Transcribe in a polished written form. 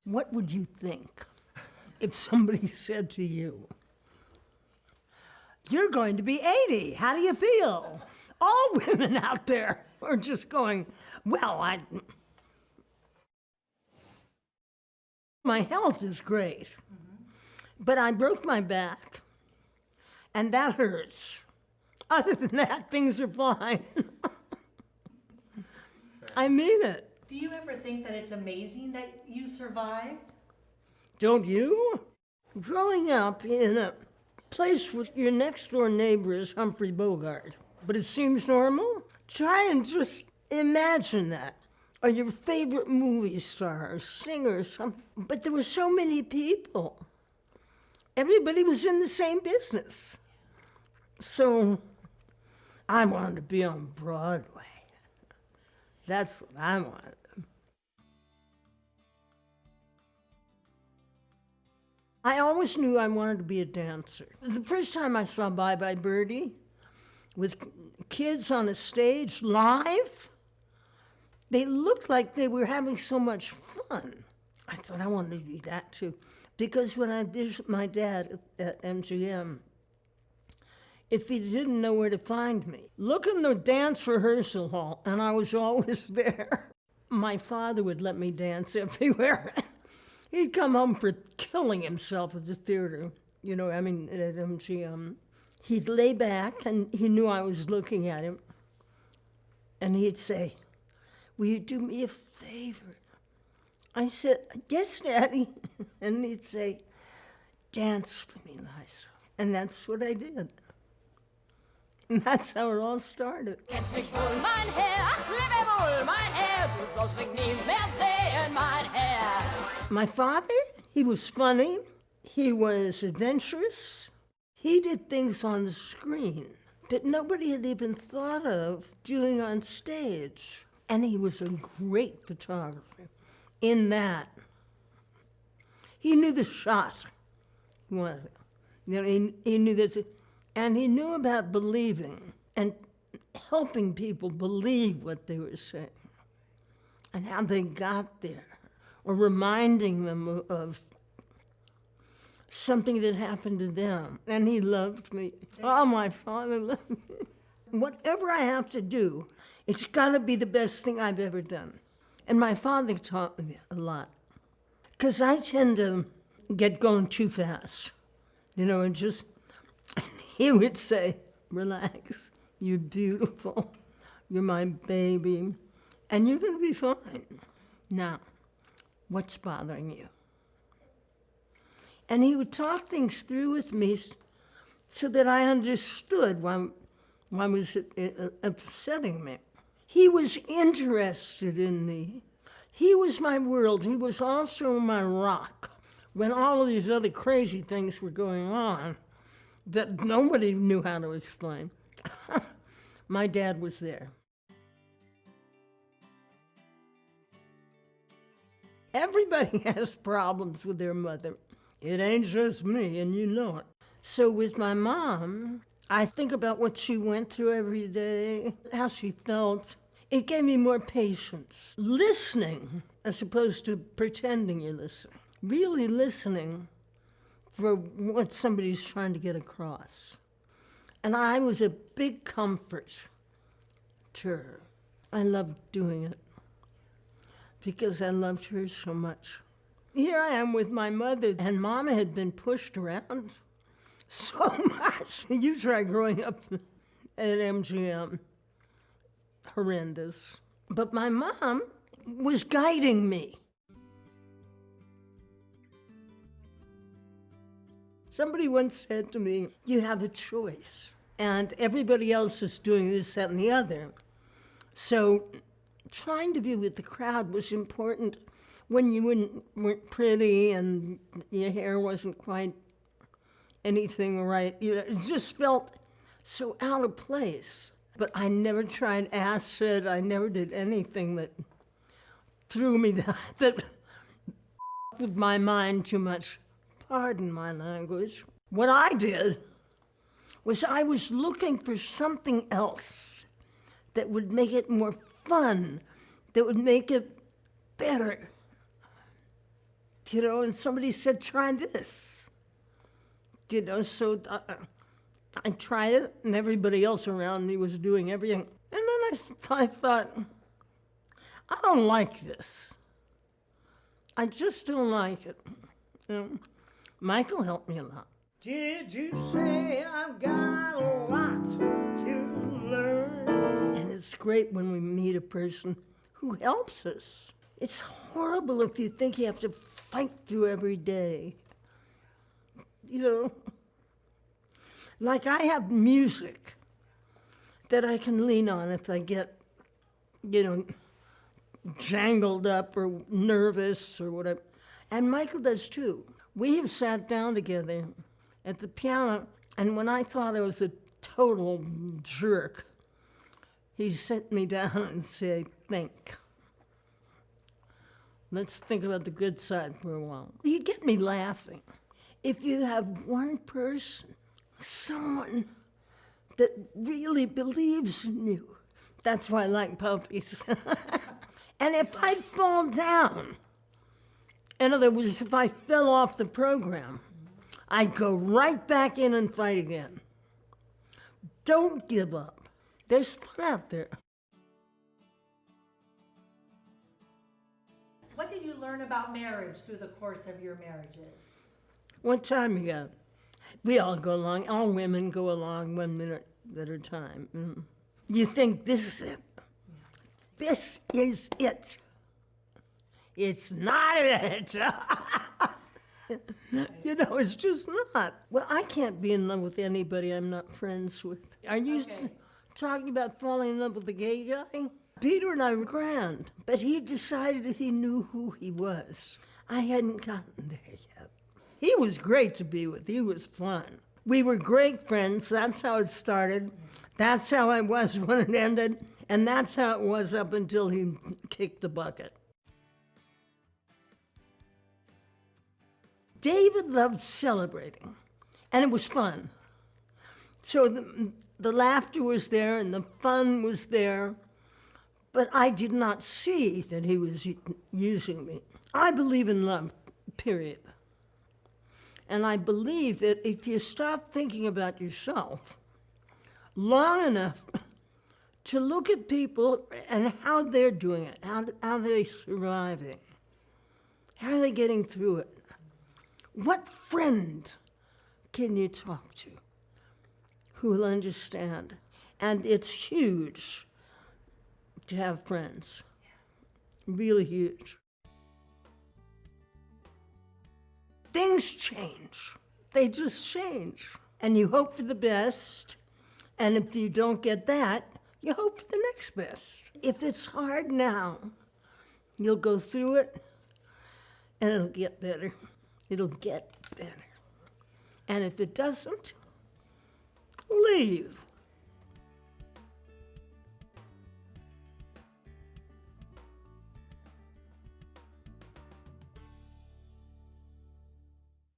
What would you think if somebody said to you, "You're going to be 80, how do you feel?" All women out there are just going, well, my health is great, but I broke my back, and that hurts. Other than that, things are fine. I mean it. Do you ever think that it's amazing that you survived? Don't you? Growing up in a place with your next door neighbor is Humphrey Bogart, but it seems normal? Try and just imagine that. Or your favorite movie star, or singer, or something. But there were so many people. Everybody was in the same business. So I wanted to be on Broadway. That's what I wanted. I always knew I wanted to be a dancer. The first time I saw Bye Bye Birdie with kids on a stage live, they looked like they were having so much fun. I thought I wanted to do that too. Because when I visited my dad at MGM, if he didn't know where to find me, look in the dance rehearsal hall, and I was always there. My father would let me dance everywhere. He'd come home for killing himself at the theater, at MGM. He'd lay back, and he knew I was looking at him, and he'd say, "Will you do me a favor?" I said, "Yes, Daddy." And he'd say, "Dance for me, Liza." And that's what I did. And that's how it all started. Kennst mich wohl, mein Herr, ach, lebe wohl, mein Herr, du sollst mich nie mehr sehen, mein Herr. My father, he was funny, he was adventurous, he did things on the screen that nobody had even thought of doing on stage. And he was a great photographer in that. He knew the shot. He knew this. And he knew about believing and helping people believe what they were saying and how they got there, or reminding them of something that happened to them. And he loved me. Oh, my father loved me. Whatever I have to do, it's got to be the best thing I've ever done. And my father taught me a lot, because I tend to get going too fast, and just... He would say, "Relax, you're beautiful, you're my baby, and you're going to be fine. Now, what's bothering you?" And he would talk things through with me so that I understood what was upsetting me. He was interested in me. He was my world. He was also my rock. When all of these other crazy things were going on that nobody knew how to explain, my dad was there. Everybody has problems with their mother. It ain't just me, and you know it. So with my mom, I think about what she went through every day, how she felt. It gave me more patience. Listening, as opposed to pretending you're listening. Really listening for what somebody's trying to get across. And I was a big comfort to her. I loved doing it because I loved her so much. Here I am with my mother, and Mama had been pushed around so much. You try growing up at MGM. Horrendous. But my mom was guiding me. Somebody once said to me, "You have a choice, and everybody else is doing this, that, and the other." So trying to be with the crowd was important when you weren't pretty and your hair wasn't quite anything right. It just felt so out of place. But I never tried acid. I never did anything that threw me that with my mind too much. Pardon my language. What I did was I was looking for something else that would make it more fun, that would make it better. you know, and somebody said, try this. You know, so I tried it, and everybody else around me was doing everything. And then I thought, I don't like this. I just don't like it. You know, Michael helped me a lot. Did you say I've got a lot to learn? And it's great when we meet a person who helps us. It's horrible if you think you have to fight through every day. You know, like I have music that I can lean on if I get, you know, jangled up or nervous or whatever. And Michael does too. We have sat down together at the piano, and when I thought I was a total jerk, he sat me down and said, think. Let's think about the good side for a while. He'd get me laughing. If you have one person, someone that really believes in you, that's why I like puppies. And if I fall down, in other words, if I fell off the program, I'd go right back in and fight again. Don't give up. There's fun out there. What did you learn about marriage through the course of your marriages? What time you got? We all go along. All women go along 1 minute at a time. You think this is it. This is it. It's not it. You know, it's just not. Well, I can't be in love with anybody I'm not friends with. Are you talking about falling in love with a gay guy? Peter and I were grand, but he decided that he knew who he was. I hadn't gotten there yet. He was great to be with. He was fun. We were great friends. That's how it started. That's how I was when it ended. And that's how it was up until he kicked the bucket. David loved celebrating, and it was fun. So the laughter was there and the fun was there, but I did not see that he was using me. I believe in love, period. And I believe that if you stop thinking about yourself long enough to look at people and how they're doing it, how are they surviving, how are they getting through it, what friend can you talk to who will understand? And it's huge to have friends, really huge. Things change. They just change. And you hope for the best, and if you don't get that, you hope for the next best. If it's hard now, you'll go through it, and it'll get better. It'll get better. And if it doesn't, leave.